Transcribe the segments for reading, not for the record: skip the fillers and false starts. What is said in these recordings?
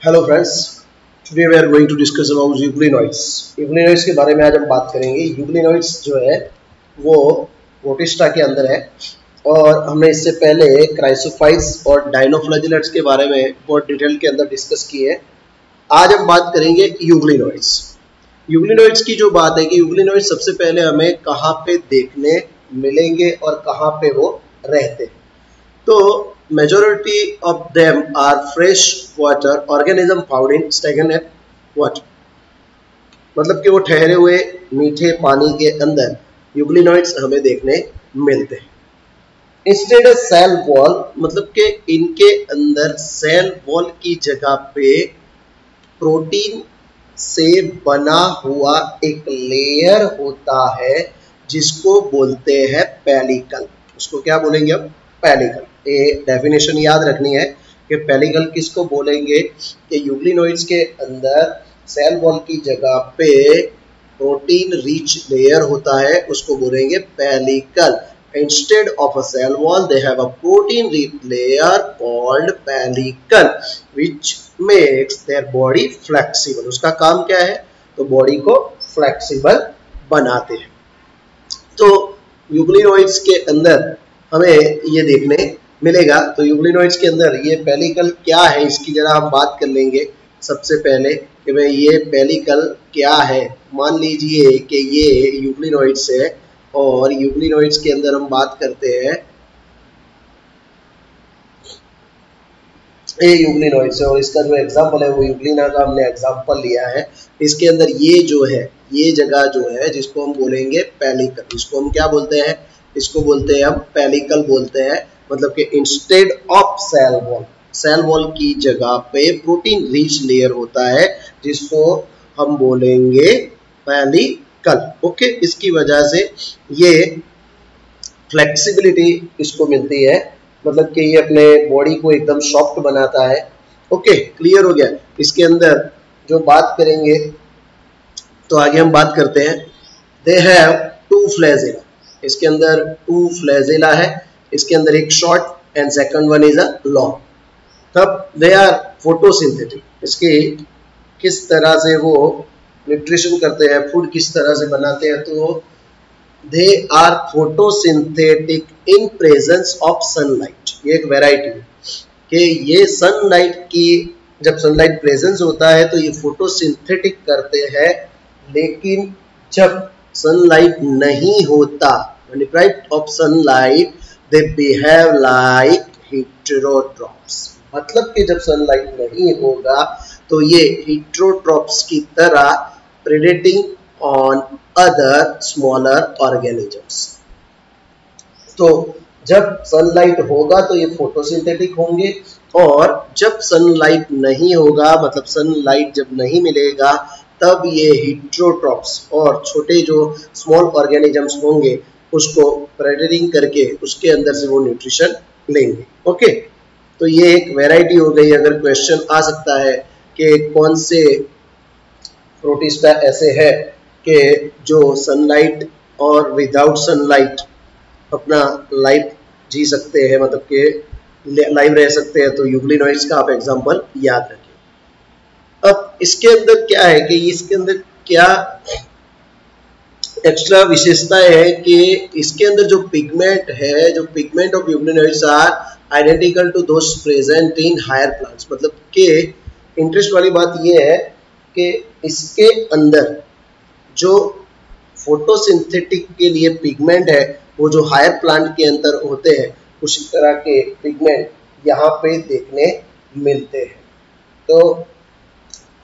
Hello friends, today we are going to discuss about euglenoids. Euglenoids के बारे में आज हम बात करेंगे। यूग्लिनॉइड्स जो है वो प्रोटिस्टा के अंदर है और हमने इससे पहले क्राइसोफाइट्स और डायनोफ्लैजिलेट्स के बारे में बहुत डिटेल के अंदर डिस्कस किए हैं। आज हम बात करेंगे यूग्लिनॉइड्स। यूग्लिनॉइड्स की जो बात है कि यूग्लिनॉइड्स सबसे पहले हमें कहाँ पे देखने मिलेंगे और कहाँ पे वो रहते हैं। तो majority of them are fresh water organism found in stagnant water, मतलब कि वो ठहरे हुए मीठे पानी के अंदर यूग्लिनॉइड्स हमें देखने मिलते हैं। इंस्टेड सेल वॉल, मतलब कि इनके अंदर सेल वॉल की जगह पे प्रोटीन से बना हुआ एक लेयर होता है जिसको बोलते हैं पेलिकल। उसको क्या बोलेंगे हम? पेलिकल। ये डेफिनेशन याद रखनी है कि पेलिकल किसको बोलेंगे कि यूग्लिनॉइड्स के अंदर सेल वॉल की जगह पे प्रोटीन रिच लेयर होता है, उसको बोलेंगे pellicle. Instead of a cell wall they have a protein rich layer called pellicle which makes their body flexible. उसका काम क्या है? तो बॉडी को फ्लेक्सिबल बनाते हैं। तो यूग्लिनॉइड्स के अंदर हमें ये देखने मिलेगा। तो यूग्लिनॉइड्स के अंदर ये पेलिकल क्या है, इसकी जरा हम बात कर लेंगे सबसे पहले कि भाई ये पेलिकल क्या है। मान लीजिए कि ये यूग्लिनॉइड्स है और यूग्लिनॉइड्स के अंदर हम बात करते हैं, ये यूग्लिनॉइड्स है और इसका जो एग्जांपल है वो यूग्लिना का हमने एग्जांपल लिया है। इसके अंदर ये जो है, ये जगह जो है जिसको हम बोलेंगे पेलिकल, इसको हम क्या बोलते हैं? इसको बोलते हैं हम पेलिकल बोलते हैं। मतलब कि इंस्टेड ऑफ सेल वॉल की जगह पे प्रोटीन रिच लेयर होता है जिसको हम बोलेंगे पेलिकल। ओके, इसकी वजह से ये फ्लेक्सिबिलिटी इसको मिलती है, मतलब कि ये अपने बॉडी को एकदम सॉफ्ट बनाता है। ओके, क्लियर हो गया। इसके अंदर जो बात करेंगे तो आगे हम बात करते हैं। दे हैव टू फ्लैजेला, इसके अंदर टू फ्लैजेला है। इसके अंदर एक short and second one is a long. तब दे आर फोटोसिंथेटिक, इसके किस तरह से वो न्यूट्रिशन करते हैं, फूड किस तरह से बनाते हैं, तो they are photosynthetic in presence of sunlight. ये एक वैरायटी है कि ये सनलाइट की, जब सनलाइट प्रेजेंस होता है तो ये फोटोसिंथेटिक करते हैं, लेकिन जब सनलाइट नहीं होता, deprived of sunlight, they behave like heterotrophs। मतलब कि जब सनलाइट नहीं होगा तो ये heterotrophs की तरह predating on other smaller organisms। तो जब सनलाइट होगा तो ये फोटोसिंथेटिक होंगे और जब सनलाइट नहीं होगा, मतलब सनलाइट जब नहीं मिलेगा, तब ये हेटेरोट्रॉप्स और छोटे जो स्मॉल ऑर्गेनिजम्स होंगे उसको प्रेडेटिंग करके उसके अंदर से वो न्यूट्रिशन लेंगे। ओके, तो ये एक वैरायटी हो गई। अगर क्वेश्चन आ सकता है कि कौन से प्रोटिस्टा ऐसे है कि जो सनलाइट और विदाउट सनलाइट अपना लाइफ जी सकते हैं, मतलब कि लाइव रह सकते हैं, तो यूग्लिनॉइड्स का आप एग्जांपल याद रखिए। अब इसके अंदर क्या है कि इसके अंदर क्या एक्स्ट्रा विशेषताएं है कि इसके अंदर जो पिगमेंट है, जो pigment of euglenoids are identical to those present in higher plants. मतलब कि इंटरेस्ट वाली बात ये है कि इसके अंदर जो फोटोसिंथेटिक के लिए पिगमेंट है वो जो हायर प्लांट के अंदर होते हैं, उसी तरह के पिगमेंट यहाँ पे देखने मिलते हैं। तो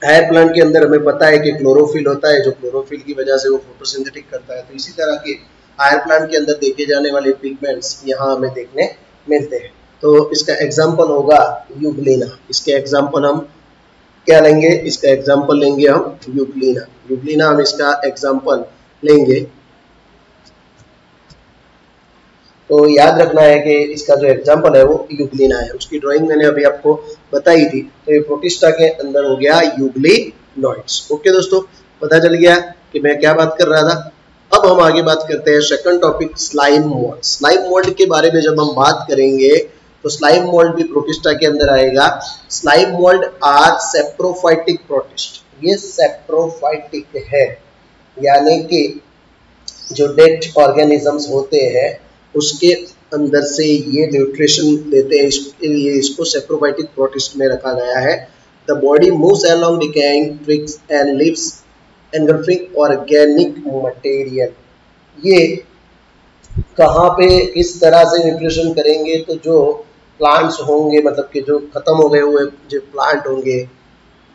हायर प्लांट के अंदर हमें पता है कि क्लोरोफिल होता है, जो क्लोरोफिल की वजह से वो फोटोसिंथेटिक करता है। तो इसी तरह के हायर प्लांट के अंदर देखे जाने वाले पिगमेंट्स यहाँ हमें देखने मिलते हैं। तो इसका एग्जाम्पल होगा यूग्लिना। इसके एग्जाम्पल हम क्या लेंगे? इसका एग्जाम्पल लेंगे हम यूग्लिना। यूग्लिना हम इसका एग्जाम्पल लेंगे। तो याद रखना है कि इसका जो एग्जाम्पल है वो यूग्लिना है। उसकी ड्राइंग मैंने अभी आपको बताई थी। तो ये प्रोटिस्टा के अंदर हो गया यूग्लिनॉइड्स। ओके दोस्तों, पता चल गया कि मैं क्या बात कर रहा था। अब हम आगे बात करते हैं second topic, slime mould. Slime mould के बारे में जब हम बात करेंगे तो स्लाइम मोल्ड भी प्रोटिस्टा के अंदर आएगा। Slime mould are saprophytic protist, ये सेप्रोफाइटिक है, यानी कि जो डेड ऑर्गेनिजम्स होते हैं उसके अंदर से ये न्यूट्रिशन लेते हैं, इसके लिए इसको सेप्रोफाइटिक प्रोटिस्ट में रखा गया है। The body moves along decaying twigs and leaves engulfing organic material. ये कहाँ पे किस तरह से न्यूट्रिशन करेंगे, तो जो प्लांट्स होंगे, मतलब कि जो खत्म हो गए हुए जो प्लांट होंगे,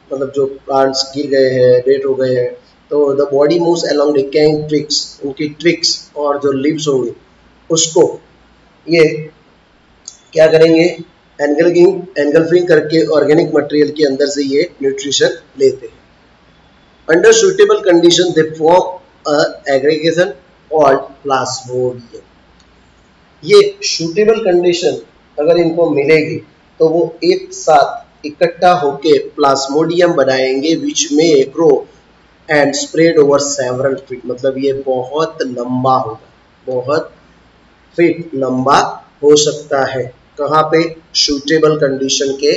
मतलब जो प्लांट्स गिर गए हैं, डेड हो गए हैं, तो the body moves along decaying twigs, उनकी ट्विग्स और जो लीव्स होंगे उसको ये क्या करेंगे, एनगल्फिंग करके ऑर्गेनिक मटेरियल के अंदर से ये न्यूट्रिशन लेते हैं। Under suitable condition they form a aggregation called Plasmodium. ये सुटेबल कंडीशन अगर इनको मिलेगी तो वो एक साथ इकट्ठा होके प्लाज्मोडियम बनाएंगे, विच में grow and spread over several feet. मतलब ये बहुत लंबा होगा, बहुत फीट लंबा हो सकता है। कहाँ पे, सूटेबल कंडीशन के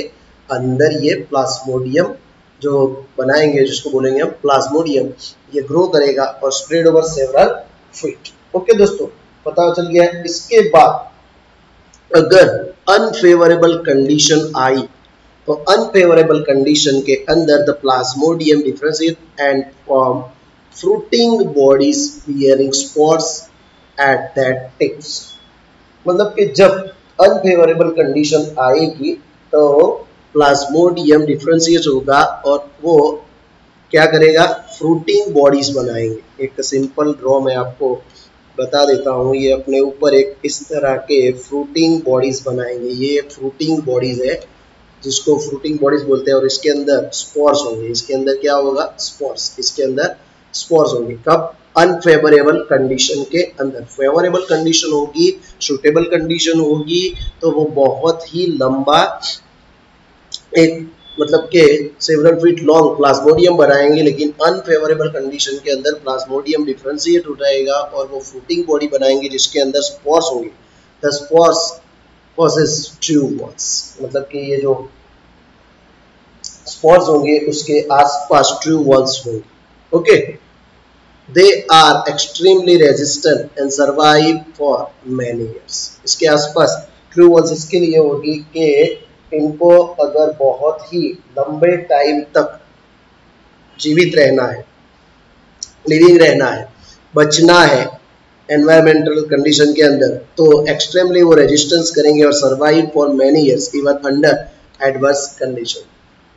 अंदर ये प्लाज्मोडियम जो बनाएंगे, जिसको बोलेंगे हम प्लाज्मोडियम, ये ग्रो करेगा और spread over several feet. Okay दोस्तों, पता चल गया। इसके बाद अगर अनफेवरेबल कंडीशन आई तो अनफेवरेबल कंडीशन के अंदर the Plasmodium differentiate and form fruiting bodies bearing spores at that tips. मतलब कि जब अनफेवरेबल कंडीशन आएगी तो प्लाज्मोडियम डिफरेंशिएट होगा और वो क्या करेगा, फ्रूटिंग बॉडीज बनाएंगे। एक सिंपल ड्रॉ मैं आपको बता देता हूँ, ये अपने ऊपर एक इस तरह के फ्रूटिंग बॉडीज बनाएंगे। ये फ्रूटिंग बॉडीज है जिसको फ्रूटिंग बॉडीज बोलते हैं, और इसके अंदर स्पोर्स होंगे। इसके अंदर क्या होगा, स्पोर्स, इसके अंदर स्पोर्स होंगे। कब, अनफेवरेबल कंडीशन के अंदर। फेवरेबल कंडीशन होगी, सूटेबल कंडीशन होगी तो वो बहुत ही लंबा, एक मतलब के सेवरल फीट लॉन्ग प्लाज्मोडियम बनाएंगे। लेकिन अनफेवरेबल कंडीशन के अंदर प्लाज्मोडियम डिफरेंशिएट हो जाएगा और वो फ्रूटिंग बॉडी बनाएंगे जिसके अंदर स्पोर्स होंगे। The spores possess true walls, मतलब कि ये जो स्पोर्स होंगे उसके आसपास ट्रू वॉल्स होंगे। Okay, they are extremely resistant and survive for many years. इसके आसपास ट्रू वॉल्स इसके लिए होगी कि इनको अगर बहुत ही लंबे टाइम तक जीवित रहना है, लिविंग रहना है, बचना है एनवायरमेंटल कंडीशन के अंदर, तो एक्सट्रीमली वो रेजिस्टेंस करेंगे और survive for many years even under adverse condition.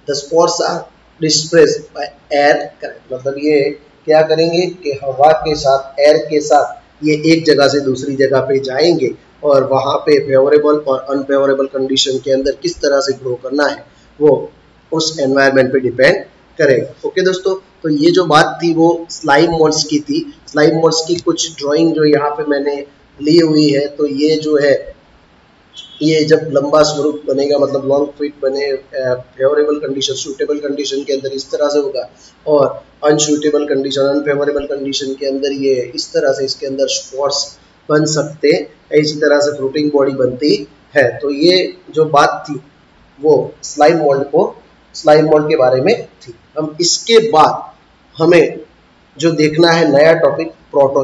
The spores are displaced by air current. मतलब ये क्या करेंगे कि हवा के साथ, एयर के साथ ये एक जगह से दूसरी जगह पे जाएंगे और वहाँ पे फेवरेबल और अनफेवरेबल कंडीशन के अंदर किस तरह से ग्रो करना है वो उस एनवायरमेंट पे डिपेंड करेगा। ओके दोस्तों, तो ये जो बात थी वो स्लाइम मोल्ड्स की थी। स्लाइम मोल्ड्स की कुछ ड्राइंग जो यहाँ पे मैंने ली हुई है, तो ये जो है ये जब लंबा स्वरूप बनेगा, मतलब लॉन्ग फीट बने, फेवरेबल कंडीशन, सूटेबल कंडीशन के अंदर इस तरह से होगा, और अनसूटेबल कंडीशन, अनफेवरेबल कंडीशन के अंदर ये इस तरह से इसके अंदर स्पॉट्स बन सकते हैं, इसी तरह से फ्रूटिंग बॉडी बनती है। तो ये जो बात थी वो स्लाइम मोल्ड के बारे में थी। हम इसके बाद हमें जो देखना है नया टॉपिक, प्रोटो